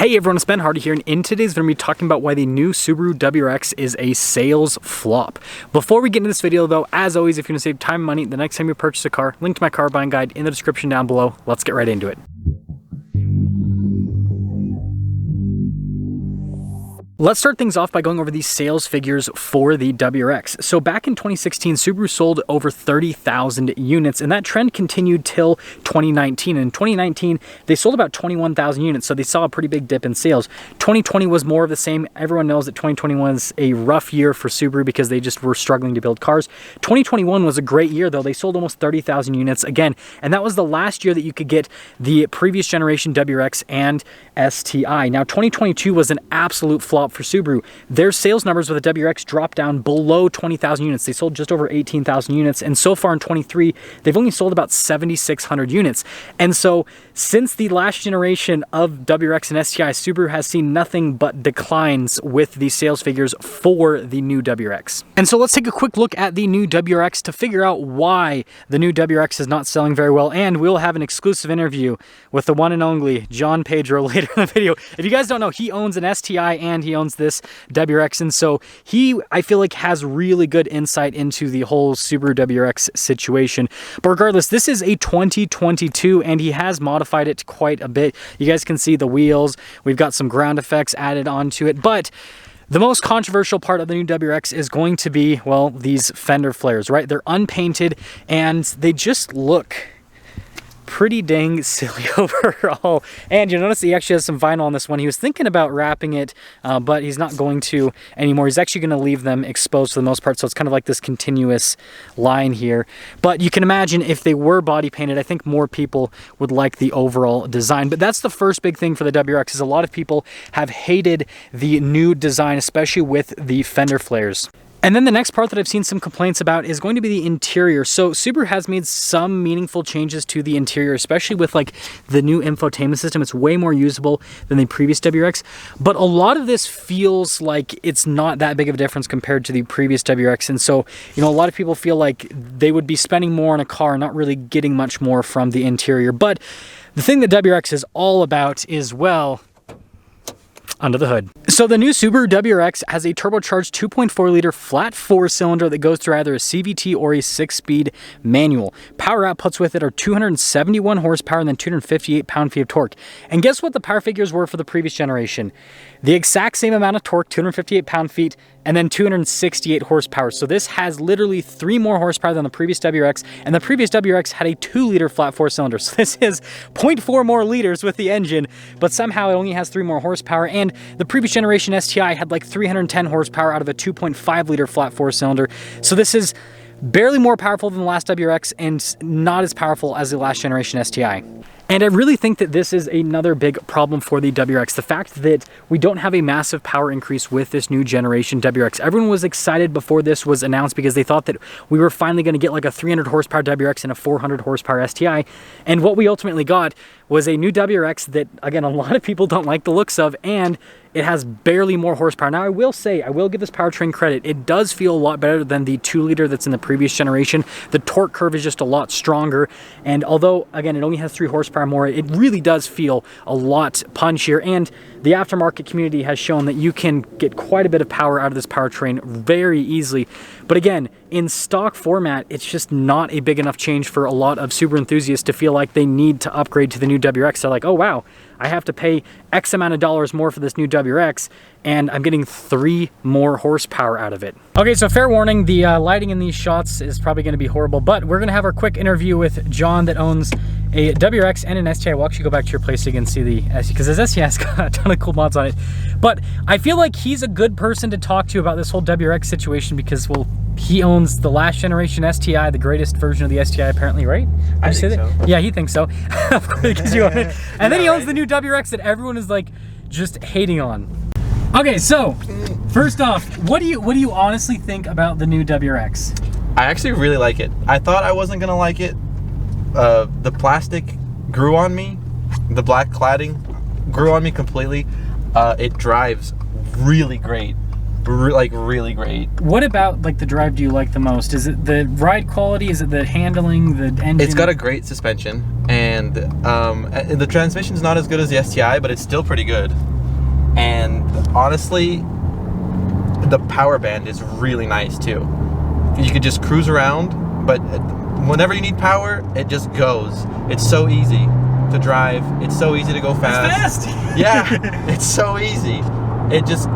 Hey everyone, it's Ben Hardy here, and in today's video, we're going to be talking about why the new Subaru WRX is a sales flop. Before we get into this video though, as always, if you're going to save time and money the next time you purchase a car, link to my car buying guide in the description down below. Let's get right into it. Let's start things off by going over the sales figures for the WRX. So back in 2016, Subaru sold over 30,000 units, and that trend continued till 2019. In 2019, they sold about 21,000 units, so they saw a pretty big dip in sales. 2020 was more of the same. Everyone knows that 2021 was a rough year for Subaru because they just were struggling to build cars. 2021 was a great year though. They sold almost 30,000 units again, and that was the last year that you could get the previous generation WRX and STI. Now 2022 was an absolute flop for Subaru. Their sales numbers with the WRX dropped down below 20,000 units. They sold just over 18,000 units, and so far in 23, they've only sold about 7,600 units. And so since the last generation of WRX and STI, Subaru has seen nothing but declines with the sales figures for the new WRX. And so let's take a quick look at the new WRX to figure out why the new WRX is not selling very well, and we'll have an exclusive interview with the one and only John Pedro later in the video. If you guys don't know, he owns an STI and he owns this WRX, and so he, I feel like, has really good insight into the whole Subaru WRX situation. But regardless, this is a 2022 and he has modified it quite a bit. You guys can see the wheels. We've got some ground effects added onto it, but the most controversial part of the new WRX is going to be, well, these fender flares, right? They're unpainted and they just look pretty dang silly overall. And you notice he actually has some vinyl on this one. He was thinking about wrapping it, but he's not going to anymore. He's actually going to leave them exposed for the most part, so it's kind of like this continuous line here. But you can imagine if they were body painted, I think more people would like the overall design. But that's the first big thing for the WRX, is a lot of people have hated the new design, especially with the fender flares. And then the next part that I've seen some complaints about is going to be the interior. So Subaru has made some meaningful changes to the interior, especially with like the new infotainment system. It's way more usable than the previous WRX, but a lot of this feels like it's not that big of a difference compared to the previous WRX. And so, you know, a lot of people feel like they would be spending more on a car, not really getting much more from the interior. But the thing that WRX is all about is, well, under the hood. So the new Subaru WRX has a turbocharged 2.4 liter flat 4-cylinder that goes through either a CVT or a 6-speed manual. Power outputs with it are 271 horsepower and then 258 pound-feet of torque. And guess what the power figures were for the previous generation? The exact same amount of torque, 258 pound-feet, and then 268 horsepower. So this has literally 3 more horsepower than the previous WRX, and the previous WRX had a 2-liter flat 4-cylinder. So this is 0.4 more liters with the engine, but somehow it only has 3 more horsepower. And the previous generation STI had like 310 horsepower out of a 2.5-liter flat 4-cylinder. So this is barely more powerful than the last WRX and not as powerful as the last generation STI. And I really think that this is another big problem for the WRX. The fact that we don't have a massive power increase with this new generation WRX. Everyone was excited before this was announced because they thought that we were finally going to get like a 300 horsepower WRX and a 400 horsepower STI. And what we ultimately got was a new WRX that, again, a lot of people don't like the looks of, and it has barely more horsepower. Now, I will say, I will give this powertrain credit. It does feel a lot better than the 2-liter that's in the previous generation. The torque curve is just a lot stronger. And although, again, it only has 3 horsepower more, it really does feel a lot punchier. And the aftermarket community has shown that you can get quite a bit of power out of this powertrain very easily. But again, in stock format, it's just not a big enough change for a lot of Subaru enthusiasts to feel like they need to upgrade to the new WRX. They're like, oh wow, I have to pay X amount of dollars more for this new WRX, and I'm getting 3 more horsepower out of it. Okay, so fair warning, the lighting in these shots is probably going to be horrible, but we're going to have our quick interview with John that owns a WRX and an STI. We'll actually go back to your place so you can see the STI, because his STI has got a ton of cool mods on it. But I feel like he's a good person to talk to about this whole WRX situation because, well, he owns the last generation STI, the greatest version of the STI apparently, right? I think so. Yeah, he thinks so. Of course, because you own it. And then he owns the new WRX that everyone is like just hating on. Okay, so first off, what do you honestly think about the new WRX? I actually really like it. I thought I wasn't gonna like it. The plastic grew on me. The black cladding grew on me completely. It drives really great. Like really great. What about like the drive do you like the most? Is it the ride quality? Is it the handling, the engine? It's got a great suspension, and the transmission's not as good as the STI, but it's still pretty good. And honestly, the power band is really nice too. You could just cruise around, but whenever you need power, it just goes. It's so easy to drive. It's so easy to go fast. It's fast. Yeah, it's so easy. It just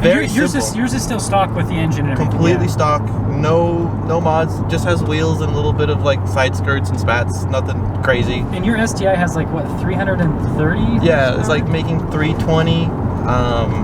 very simple. Yours is still stock with the engine and everything. Completely stock. No mods. Just has wheels and a little bit of like side skirts and spats. Nothing crazy. And your STI has like what, 330? Yeah, it's like making 320.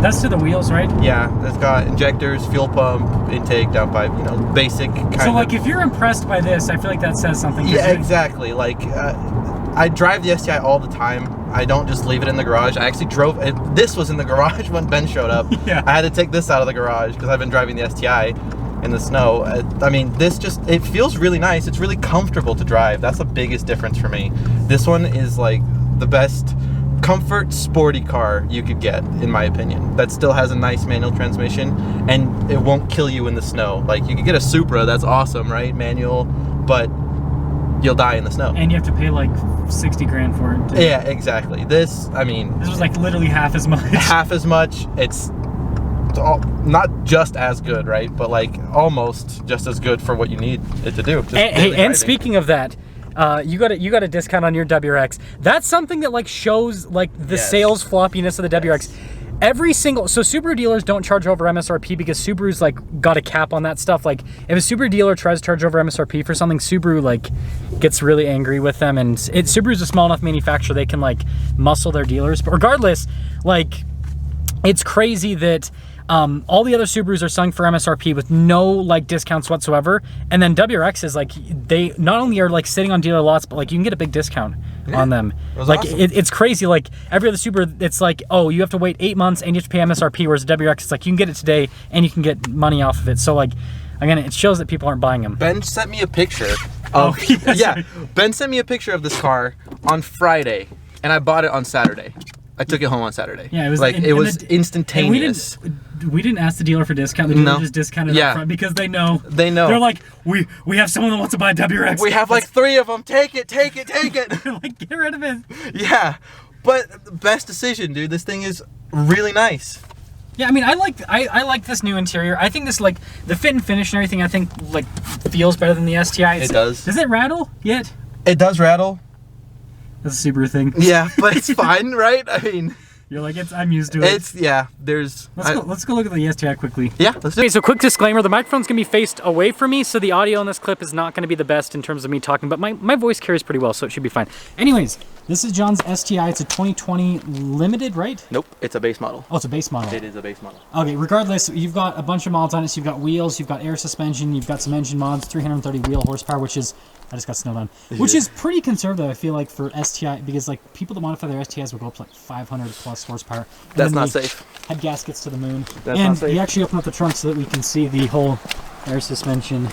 That's to the wheels, right? Yeah, it's got injectors, fuel pump, intake, downpipe, you know, basic kind of. So like if you're impressed by this, I feel like that says something. Yeah, exactly. Like I drive the STI all the time. I don't just leave it in the garage. I actually drove it. This was in the garage when Ben showed up. Yeah. I had to take this out of the garage because I've been driving the STI in the snow. I mean, this just, it feels really nice. It's really comfortable to drive. That's the biggest difference for me. This one is like the best comfort sporty car you could get, in my opinion, that still has a nice manual transmission and it won't kill you in the snow. Like you could get a Supra, that's awesome, right? Manual, but you'll die in the snow. And you have to pay like 60 grand for it. Yeah, exactly. This, I mean, this was like literally half as much. Half as much. It's all, not just as good, right? But like almost just as good for what you need it to do. And speaking of that, you got a discount on your WRX. That's something that like shows like the sales floppiness of the WRX. Every single, so Subaru dealers don't charge over MSRP because Subaru's like got a cap on that stuff. Like if a Subaru dealer tries to charge over MSRP for something, Subaru like gets really angry with them, and Subaru's a small enough manufacturer they can like muscle their dealers. But regardless, like it's crazy that all the other Subarus are selling for MSRP with no like discounts whatsoever, and then WRX is like, they not only are like sitting on dealer lots, but like you can get a big discount on them. Like awesome. It's crazy. Like every other Subaru, it's like, oh, you have to wait 8 months and you have to pay MSRP, whereas WRX, it's like you can get it today and you can get money off of it. So like, again, it shows that people aren't buying them. Ben sent me a picture of Ben sent me a picture of this car on Friday, and I bought it on Saturday. I took it home on Saturday. Yeah, it was like it was instantaneous. We didn't ask the dealer for discount. The dealer just discounted up front because they know. They're like, we have someone that wants to buy a WRX. We have like 3 of them. Take it. Like, get rid of it. Yeah, but best decision, dude. This thing is really nice. Yeah, I mean, I like this new interior. I think this, like, the fit and finish and everything, I think, like, feels better than the STI. It does. Does it rattle yet? It does rattle. That's a Subaru thing. Yeah, but it's fine, right? I mean, you're like, I'm used to it. It's, yeah, there's... Let's go look at the STI quickly. Yeah, let's do it. Okay, so quick disclaimer, the microphone's gonna be faced away from me, so the audio in this clip is not gonna be the best in terms of me talking, but my voice carries pretty well, so it should be fine. Anyways, this is John's STI. It's a 2020 limited, right? Nope, it's a base model. Oh, it's a base model. It is a base model. Okay, regardless, you've got a bunch of mods on it. So you've got wheels, you've got air suspension, you've got some engine mods, 330 wheel horsepower, which is, I just got snowed on, which is pretty conservative, I feel like, for STI, because like people that modify their STIs will go up to like 500 plus horsepower. That's not safe. Head gaskets to the moon. That's not safe. You actually open up the trunk so that we can see the whole air suspension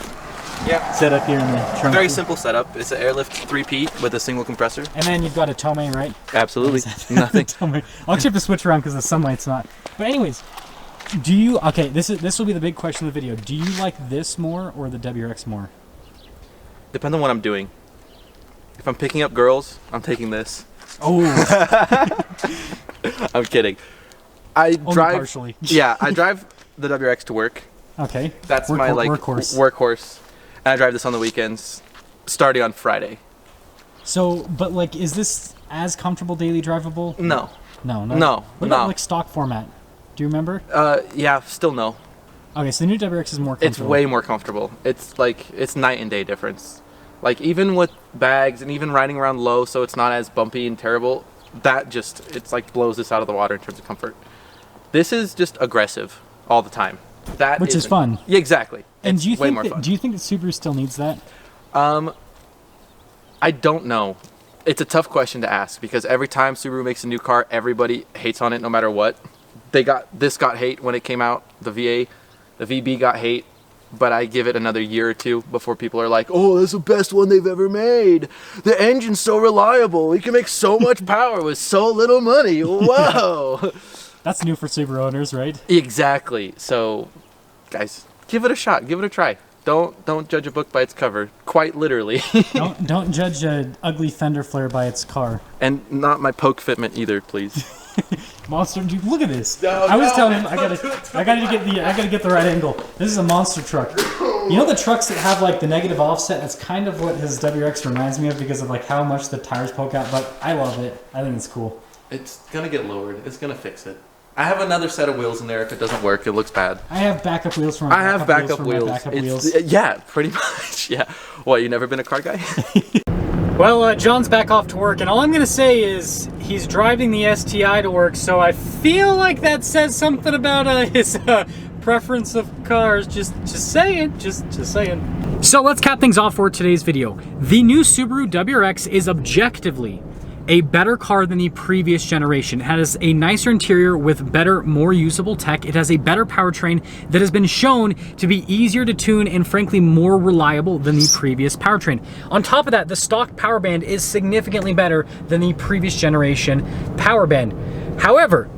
setup here in the trunk. Very simple setup. It's an airlift 3-peat with a single compressor. And then you've got a Tomei, right? Absolutely. Nothing. Tomei. I'll actually have to switch around because the sunlight's not. But anyways, okay, this will be the big question of the video. Do you like this more or the WRX more? Depends on what I'm doing. If I'm picking up girls, I'm taking this. Oh. I'm kidding. I drive the WRX to work. Okay. That's my like workhorse. And I drive this on the weekends, starting on Friday. So, but like, is this as comfortable daily drivable? No. No. What about like stock format? Do you remember? Yeah, still no. Okay, so the new WRX is more comfortable. It's way more comfortable. It's like, it's night and day difference. Like even with bags and even riding around low so it's not as bumpy and terrible, that just, it's like blows this out of the water in terms of comfort. This is just aggressive all the time. Which is fun. Yeah, exactly. And do you think that Subaru still needs that? I don't know. It's a tough question to ask because every time Subaru makes a new car, everybody hates on it no matter what. This got hate when it came out, the VA. The VB got hate, but I give it another year or two before people are like, oh, that's the best one they've ever made. The engine's so reliable. We can make so much power with so little money. Whoa. That's new for Subaru owners, right? Exactly. So, guys, give it a shot. Give it a try. Don't judge a book by its cover. Quite literally. don't judge an ugly fender flare by its car. And not my poke fitment either, please. Monster, dude, look at this. No, I was no, telling him I gotta get the right angle. This is a monster truck. You know the trucks that have like the negative offset? That's kind of what his WRX reminds me of because of like how much the tires poke out, but I love it. I think it's cool. It's gonna get lowered. It's gonna fix it. I have another set of wheels in there. If it doesn't work, it looks bad. I have backup wheels for my backup wheels. Yeah, pretty much. Yeah. What, you never been a car guy? Well, John's back off to work, and all I'm gonna say is he's driving the STI to work, so I feel like that says something about his preference of cars. Just saying. So let's cap things off for today's video. The new Subaru WRX is objectively a better car than the previous generation. It has a nicer interior with better, more usable tech. It has a better powertrain that has been shown to be easier to tune and frankly more reliable than the previous powertrain. On top of that, the stock power band is significantly better than the previous generation power band. However,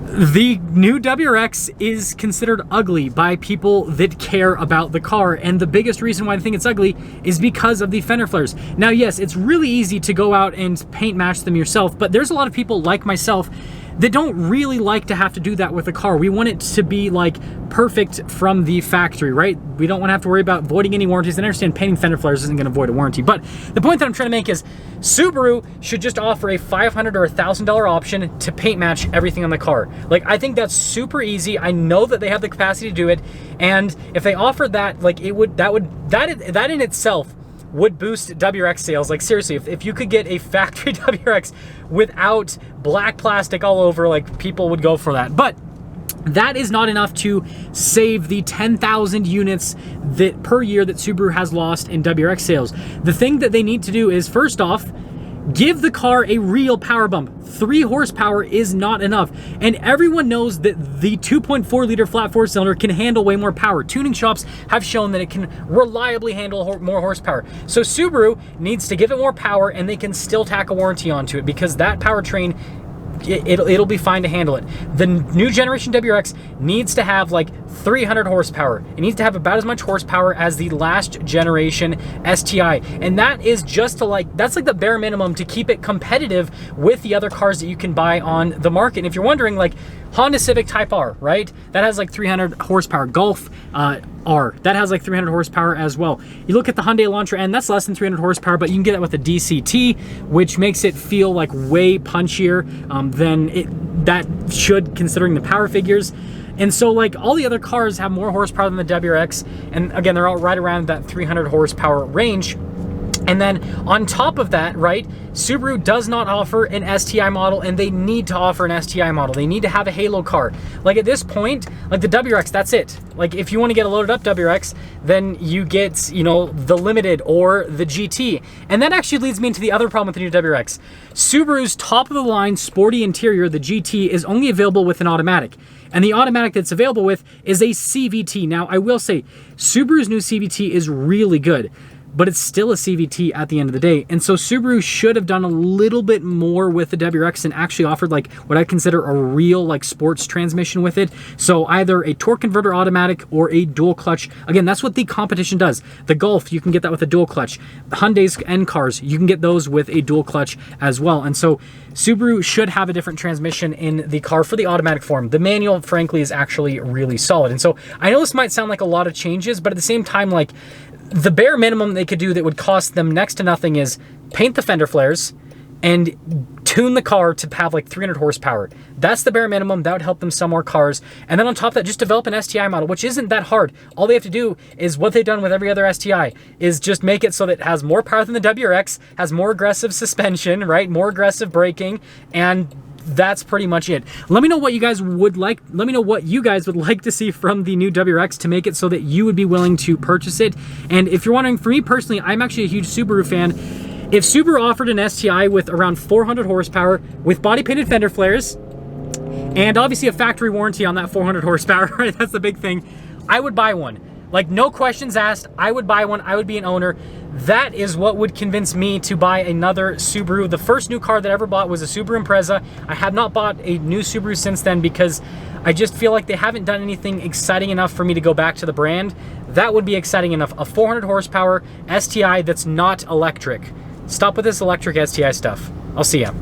the new WRX is considered ugly by people that care about the car, and the biggest reason why I think it's ugly is because of the fender flares. Now, yes, it's really easy to go out and paint match them yourself, but there's a lot of people like myself that don't really like to have to do that with a car. We want it to be like perfect from the factory, right? We don't want to have to worry about voiding any warranties. And I understand painting fender flares isn't going to void a warranty, but the point that I'm trying to make is Subaru should just offer a $500 or $1,000 option to paint match everything on the car. Like, I think that's super easy. I know that they have the capacity to do it, and if they offered that, like, that in itself would boost WRX sales. Like, seriously, if you could get a factory WRX without black plastic all over, like, people would go for that. But that is not enough to save the 10,000 units that per year that Subaru has lost in WRX sales. The thing that they need to do is, first off, give the car a real power bump. 3 horsepower is not enough. And everyone knows that the 2.4 liter flat 4-cylinder can handle way more power. Tuning shops have shown that it can reliably handle more horsepower. So Subaru needs to give it more power, and they can still tack a warranty onto it because that powertrain, it'll be fine to handle it. The new generation WRX needs to have like 300 horsepower. It needs to have about as much horsepower as the last generation STI. And that is just to that's like the bare minimum to keep it competitive with the other cars that you can buy on the market. And if you're wondering, like, Honda Civic Type R, right? That has like 300 horsepower. Golf R, that has like 300 horsepower as well. You look at the Hyundai Elantra, and that's less than 300 horsepower, but you can get that with a DCT, which makes it feel like way punchier than that should, considering the power figures. And so, like, all the other cars have more horsepower than the WRX, and again, they're all right around that 300 horsepower range. And then on top of that, right, Subaru does not offer an STI model, and they need to offer an STI model. They need to have a halo car. Like, at this point, like the WRX, that's it. Like, if you want to get a loaded up WRX, then you get, you know, the Limited or the GT. And that actually leads me into the other problem with the new WRX. Subaru's top of the line sporty interior, the GT, is only available with an automatic. And the automatic that's available with is a CVT. Now, I will say, Subaru's new CVT is really good, but it's still a CVT at the end of the day. And so Subaru should have done a little bit more with the WRX and actually offered like what I consider a real like sports transmission with it. So either a torque converter automatic or a dual clutch. Again, that's what the competition does. The Golf, you can get that with a dual clutch. Hyundai's N cars, you can get those with a dual clutch as well. And so Subaru should have a different transmission in the car for the automatic form. The manual, frankly, is actually really solid. And so I know this might sound like a lot of changes, but at the same time, like, the bare minimum they could do that would cost them next to nothing is paint the fender flares and tune the car to have like 300 horsepower. That's the bare minimum. That would help them sell more cars. And then on top of that, just develop an STI model, which isn't that hard. All they have to do is what they've done with every other STI, is just make it so that it has more power than the WRX, has more aggressive suspension, right? More aggressive braking, and that's pretty much it. Let me know what you guys would like. Let me know what you guys would like to see from the new WRX to make it so that you would be willing to purchase it. And if you're wondering, for me personally, I'm actually a huge Subaru fan. If Subaru offered an STI with around 400 horsepower, with body painted fender flares, and obviously a factory warranty on that 400 horsepower, right? That's the big thing. I would buy one. Like, no questions asked, I would buy one. I would be an owner. That is what would convince me to buy another Subaru. The first new car that I ever bought was a Subaru Impreza. I have not bought a new Subaru since then because I just feel like they haven't done anything exciting enough for me to go back to the brand. That would be exciting enough. A 400 horsepower STI that's not electric. Stop with this electric STI stuff. I'll see ya.